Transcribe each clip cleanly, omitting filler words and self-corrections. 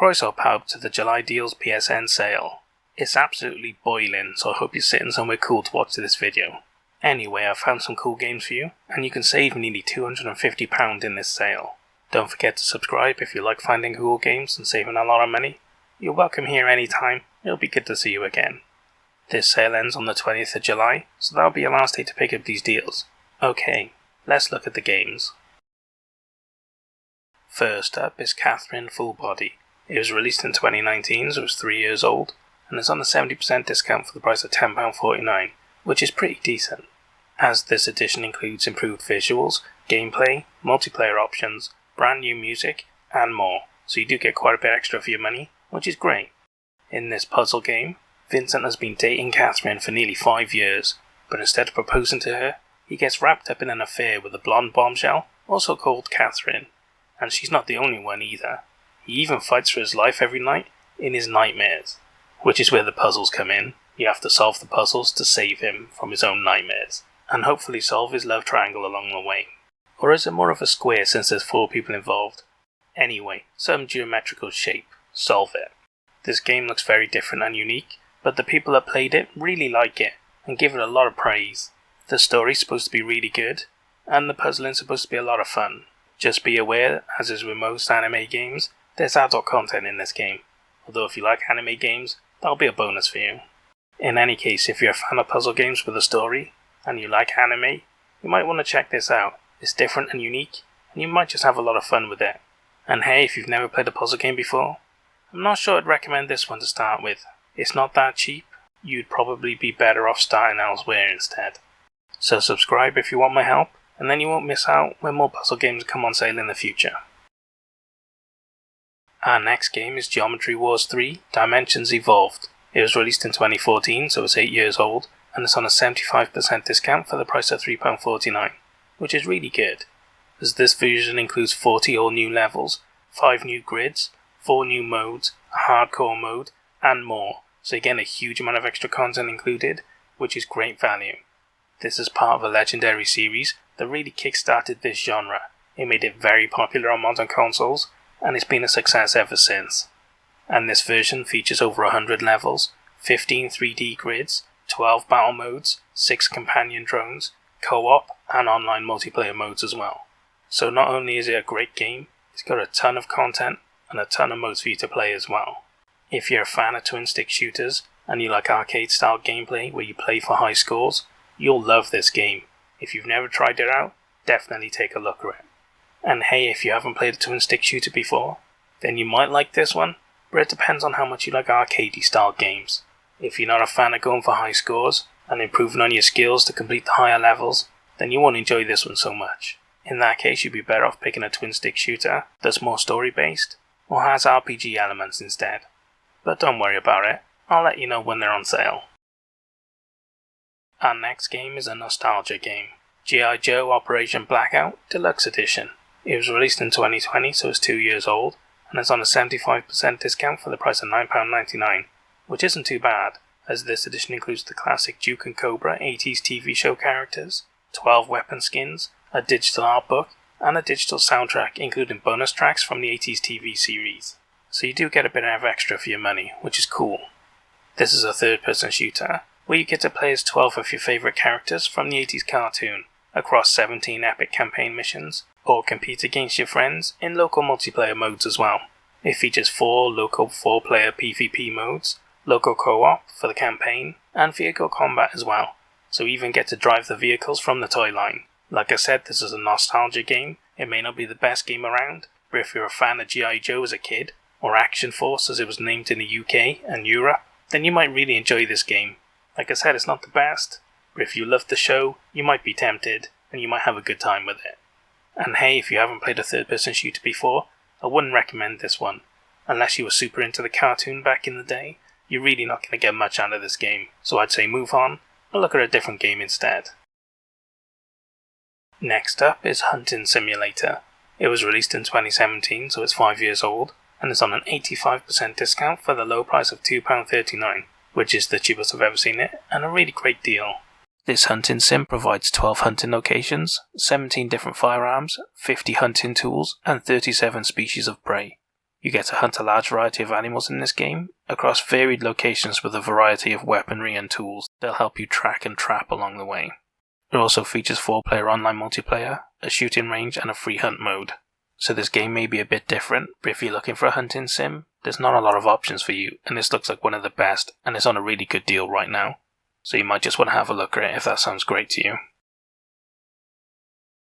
Croissant Pub to the July Deals PSN sale. It's absolutely boiling, so I hope you're sitting somewhere cool to watch this video. Anyway, I found some cool games for you, and you can save nearly £250 in this sale. Don't forget to subscribe if you like finding cool games and saving a lot of money. You're welcome here anytime, it'll be good to see you again. This sale ends on the 20th of July, so that'll be your last day to pick up these deals. Okay, let's look at the games. First up is Catherine Full Body. It was released in 2019, so it's 3 years old, and it's on a 70% discount for the price of £10.49, which is pretty decent, as this edition includes improved visuals, gameplay, multiplayer options, brand new music, and more, so you do get quite a bit extra for your money, which is great. In this puzzle game, Vincent has been dating Catherine for nearly 5 years, but instead of proposing to her, he gets wrapped up in an affair with a blonde bombshell, also called Catherine, and she's not the only one either. He even fights for his life every night in his nightmares, which is where the puzzles come in. You have to solve the puzzles to save him from his own nightmares, and hopefully solve his love triangle along the way. Or is it more of a square since there's 4 people involved? Anyway, some geometrical shape. Solve it. This game looks very different and unique, but the people that played it really like it, and give it a lot of praise. The story's supposed to be really good, and the puzzling's supposed to be a lot of fun. Just be aware, as is with most anime games, there's adult content in this game, although if you like anime games, that'll be a bonus for you. In any case, if you're a fan of puzzle games with a story, and you like anime, you might want to check this out. It's different and unique, and you might just have a lot of fun with it. And hey, if you've never played a puzzle game before, I'm not sure I'd recommend this one to start with. It's not that cheap, you'd probably be better off starting elsewhere instead. So subscribe if you want my help, and then you won't miss out when more puzzle games come on sale in the future. Our next game is Geometry Wars 3 Dimensions Evolved. It was released in 2014, so it's 8 years old, and it's on a 75% discount for the price of £3.49, which is really good, as this version includes 40 all new levels, 5 new grids, 4 new modes, a hardcore mode, and more, so again a huge amount of extra content included, which is great value. This is part of a legendary series that really kick-started this genre. It made it very popular on modern consoles, and it's been a success ever since. And this version features over 100 levels, 15 3D grids, 12 battle modes, 6 companion drones, co-op and online multiplayer modes as well. So not only is it a great game, it's got a ton of content and a ton of modes for you to play as well. If you're a fan of twin stick shooters and you like arcade style gameplay where you play for high scores, you'll love this game. If you've never tried it out, definitely take a look at it. And hey, if you haven't played a twin stick shooter before, then you might like this one, but it depends on how much you like arcadey style games. If you're not a fan of going for high scores and improving on your skills to complete the higher levels, then you won't enjoy this one so much. In that case, you'd be better off picking a twin stick shooter that's more story based, or has RPG elements instead. But don't worry about it, I'll let you know when they're on sale. Our next game is a nostalgia game, G.I. Joe Operation Blackout Deluxe Edition. It was released in 2020, so it's 2 years old, and it's on a 75% discount for the price of £9.99, which isn't too bad, as this edition includes the classic Duke and Cobra 80s TV show characters, 12 weapon skins, a digital art book, and a digital soundtrack including bonus tracks from the 80s TV series. So you do get a bit of extra for your money, which is cool. This is a third-person shooter, where you get to play as 12 of your favourite characters from the 80s cartoon, across 17 epic campaign missions, or compete against your friends in local multiplayer modes as well. It features 4 local 4-player PvP modes, local co-op for the campaign, and vehicle combat as well, so you even get to drive the vehicles from the toy line. Like I said, this is a nostalgia game. It may not be the best game around, but if you're a fan of G.I. Joe as a kid, or Action Force as it was named in the UK and Europe, then you might really enjoy this game. Like I said, it's not the best, but if you love the show, you might be tempted, and you might have a good time with it. And hey, if you haven't played a third-person shooter before, I wouldn't recommend this one. Unless you were super into the cartoon back in the day, you're really not going to get much out of this game, so I'd say move on, and look at a different game instead. Next up is Hunting Simulator. It was released in 2017, so it's 5 years old, and it's on an 85% discount for the low price of £2.39, which is the cheapest I've ever seen it, and a really great deal. This hunting sim provides 12 hunting locations, 17 different firearms, 50 hunting tools, and 37 species of prey. You get to hunt a large variety of animals in this game, across varied locations with a variety of weaponry and tools that'll help you track and trap along the way. It also features 4-player online multiplayer, a shooting range, and a free hunt mode. So this game may be a bit different, but if you're looking for a hunting sim, there's not a lot of options for you, and this looks like one of the best, and it's on a really good deal right now. So you might just want to have a look at it if that sounds great to you.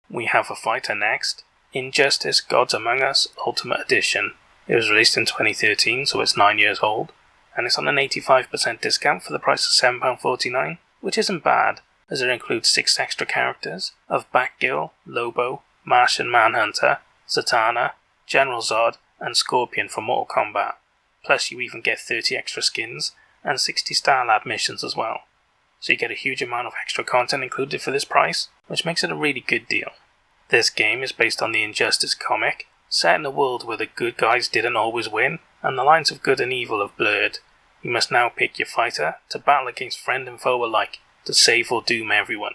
We have a fighter next, Injustice Gods Among Us Ultimate Edition. It was released in 2013, so it's 9 years old, and it's on an 85% discount for the price of £7.49, which isn't bad, as it includes 6 extra characters of Batgirl, Lobo, Martian Manhunter, Zatanna, General Zod, and Scorpion from Mortal Kombat. Plus you even get 30 extra skins and 60 Star Lab missions as well. So you get a huge amount of extra content included for this price, which makes it a really good deal. This game is based on the Injustice comic, set in a world where the good guys didn't always win, and the lines of good and evil have blurred. You must now pick your fighter to battle against friend and foe alike, to save or doom everyone.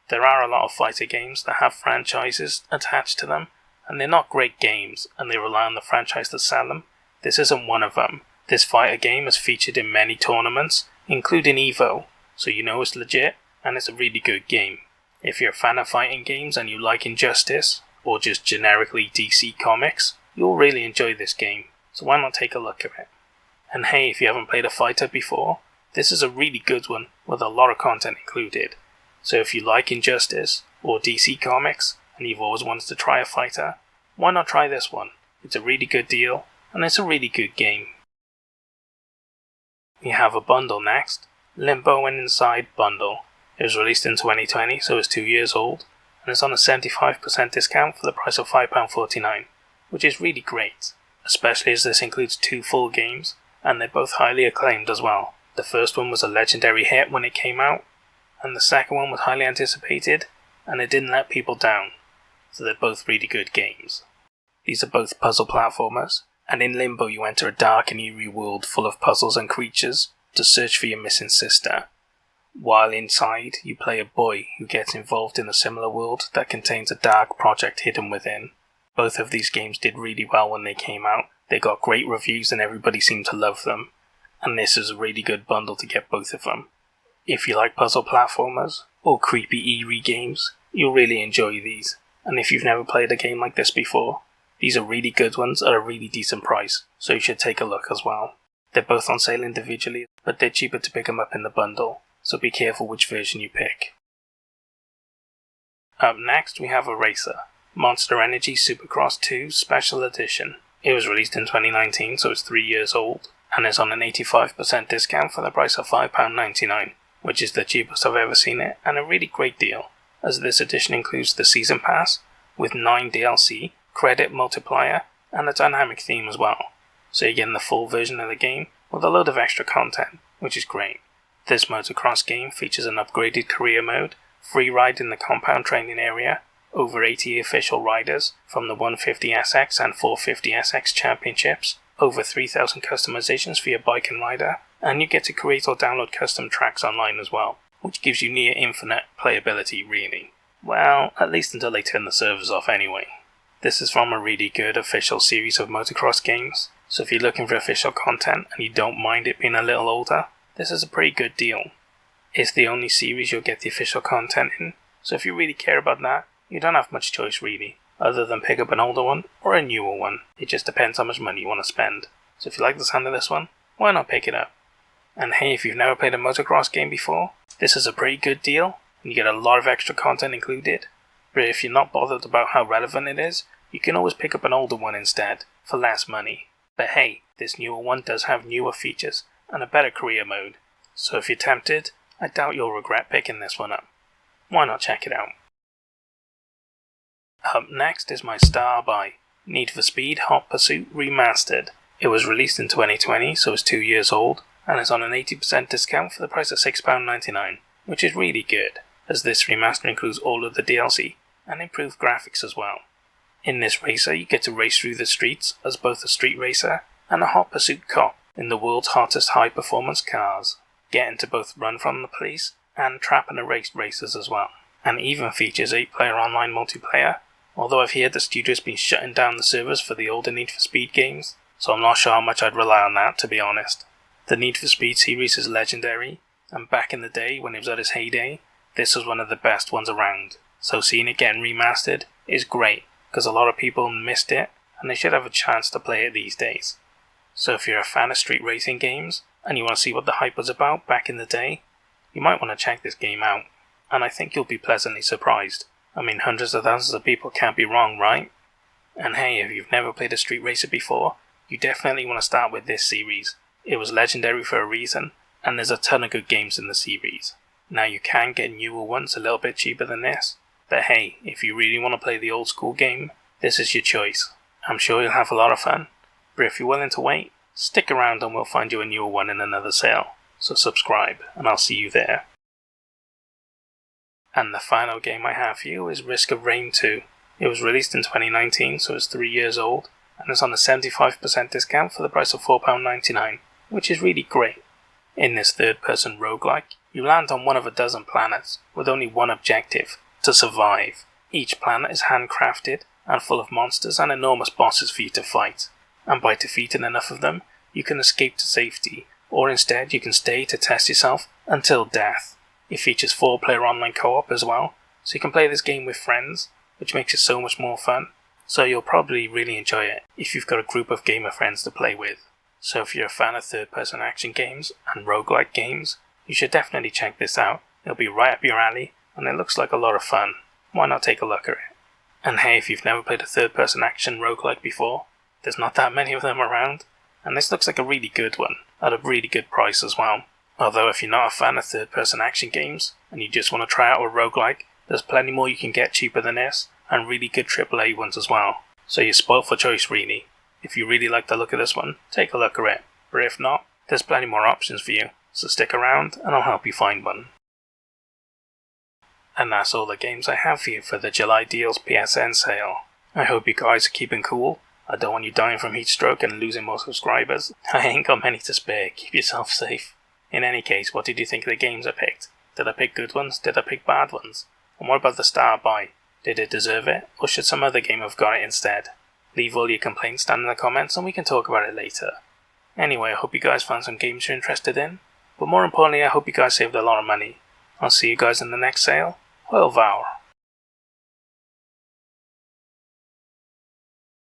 There are a lot of fighter games that have franchises attached to them, and they're not great games, and they rely on the franchise to sell them. This isn't one of them. This fighter game is featured in many tournaments, including EVO, so you know it's legit, and it's a really good game. If you're a fan of fighting games and you like Injustice, or just generically DC Comics, you'll really enjoy this game, so why not take a look at it? And hey, if you haven't played a fighter before, this is a really good one with a lot of content included. So if you like Injustice or DC Comics and you've always wanted to try a fighter, why not try this one? It's a really good deal and it's a really good game. We have a bundle next, Limbo Inside bundle. It was released in 2020, so it's 2 years old, and it's on a 75% discount for the price of £5.49, which is really great, especially as this includes 2 full games, and they're both highly acclaimed as well. The first one was a legendary hit when it came out, and the second one was highly anticipated, and it didn't let people down, so they're both really good games. These are both puzzle platformers, and in Limbo you enter a dark and eerie world full of puzzles and creatures to search for your missing sister. While inside, you play a boy who gets involved in a similar world that contains a dark project hidden within. Both of these games did really well when they came out. They got great reviews and everybody seemed to love them. And this is a really good bundle to get both of them. If you like puzzle platformers or creepy eerie games, you'll really enjoy these. And if you've never played a game like this before, these are really good ones at a really decent price, so you should take a look as well. They're both on sale individually, but they're cheaper to pick them up in the bundle, so be careful which version you pick. Up next we have a racer, Monster Energy Supercross 2 Special Edition. It was released in 2019, so it's 3 years old, and is on an 85% discount for the price of £5.99, which is the cheapest I've ever seen it, and a really great deal, as this edition includes the Season Pass, with 9 DLC, credit multiplier, and a dynamic theme as well. So you're getting the full version of the game, with a load of extra content, which is great. This motocross game features an upgraded career mode, free ride in the compound training area, over 80 official riders from the 150SX and 450SX championships, over 3,000 customizations for your bike and rider, and you get to create or download custom tracks online as well, which gives you near infinite playability really. Well, at least until they turn the servers off anyway. This is from a really good official series of motocross games, so if you're looking for official content and you don't mind it being a little older, this is a pretty good deal. It's the only series you'll get the official content in, so if you really care about that, you don't have much choice really, other than pick up an older one or a newer one. It just depends how much money you want to spend. So if you like the sound of this one, why not pick it up? And hey, if you've never played a motocross game before, this is a pretty good deal, and you get a lot of extra content included. But if you're not bothered about how relevant it is, you can always pick up an older one instead, for less money. But hey, this newer one does have newer features, and a better career mode, so if you're tempted, I doubt you'll regret picking this one up. Why not check it out? Up next is my star buy, Need for Speed Hot Pursuit Remastered. It was released in 2020, so it's 2 years old, and is on an 80% discount for the price of £6.99, which is really good, as this remaster includes all of the DLC, and improved graphics as well. In this racer, you get to race through the streets as both a street racer and a hot pursuit cop in the world's hottest high-performance cars, getting to both run from the police and trap and erase racers as well, and even features 8-player online multiplayer, although I've heard the studio's been shutting down the servers for the older Need for Speed games, so I'm not sure how much I'd rely on that, to be honest. The Need for Speed series is legendary, and back in the day when it was at its heyday, this was one of the best ones around. So seeing it getting remastered is great, because a lot of people missed it, and they should have a chance to play it these days. So if you're a fan of street racing games, and you want to see what the hype was about back in the day, you might want to check this game out, and I think you'll be pleasantly surprised. I mean, hundreds of thousands of people can't be wrong, right? And hey, if you've never played a street racer before, you definitely want to start with this series. It was legendary for a reason, and there's a ton of good games in the series. Now you can get newer ones a little bit cheaper than this, but hey, if you really want to play the old school game, this is your choice. I'm sure you'll have a lot of fun, but if you're willing to wait, stick around and we'll find you a newer one in another sale. So subscribe, and I'll see you there. And the final game I have for you is Risk of Rain 2. It was released in 2019, so it's 3 years old, and it's on a 75% discount for the price of £4.99, which is really great. In this third-person roguelike, you land on one of a dozen planets, with only one objective: to survive. Each planet is handcrafted, and full of monsters and enormous bosses for you to fight, and by defeating enough of them, you can escape to safety, or instead you can stay to test yourself until death. It features 4-player online co-op as well, so you can play this game with friends, which makes it so much more fun. So you'll probably really enjoy it if you've got a group of gamer friends to play with. So if you're a fan of third-person action games and roguelike games, you should definitely check this out. It'll be right up your alley, and it looks like a lot of fun. Why not take a look at it? And hey, if you've never played a third-person action roguelike before, there's not that many of them around, and this looks like a really good one, at a really good price as well. Although if you're not a fan of third-person action games, and you just want to try out a roguelike, there's plenty more you can get cheaper than this, and really good AAA ones as well. So you're spoilt for choice really. If you really like the look of this one, take a look at it, but if not, there's plenty more options for you, so stick around and I'll help you find one. And that's all the games I have for you for the July Deals PSN sale. I hope you guys are keeping cool. I don't want you dying from heat stroke and losing more subscribers. I ain't got many to spare, keep yourself safe. In any case, what did you think of the games I picked? Did I pick good ones? Did I pick bad ones? And what about the star buy? Did it deserve it? Or should some other game have got it instead? Leave all your complaints down in the comments and we can talk about it later. Anyway, I hope you guys found some games you're interested in. But more importantly, I hope you guys saved a lot of money. I'll see you guys in the next sale. Au revoir.